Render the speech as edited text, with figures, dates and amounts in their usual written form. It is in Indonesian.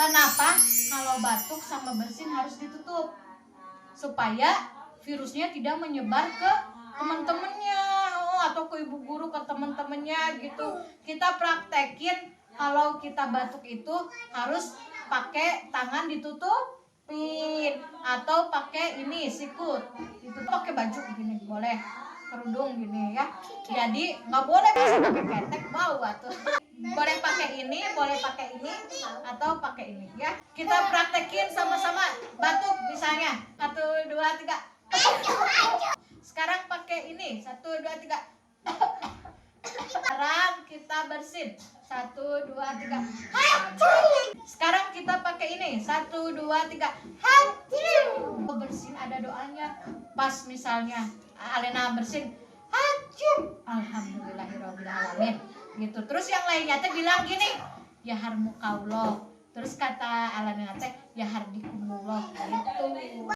Kenapa? Kalau batuk sama bersin harus ditutup supaya virusnya tidak menyebar ke teman-temannya atau ke ibu guru, ke teman-temannya gitu. Kita praktekin kalau kita batuk itu harus pakai tangan ditutupin atau pakai ini sikut. Itu pakai baju gini boleh, kerudung gini ya. Jadi nggak boleh pakai ketek bau tuh. Boleh pakai ini atau pakai ini ya. Kita praktekin sama-sama batuk misalnya 1 2 3. Sekarang pakai ini 1 2 3. Sekarang kita bersin 1 2 3. Sekarang kita pakai ini 1 2 3. Bersin ada doanya. Pas misalnya Alena bersin, alhamdulillahirobbilalamin gitu. Terus yang lainnya teh bilang gini, ya harmukallah. Terus kata Alena teh, ya hardikumullah.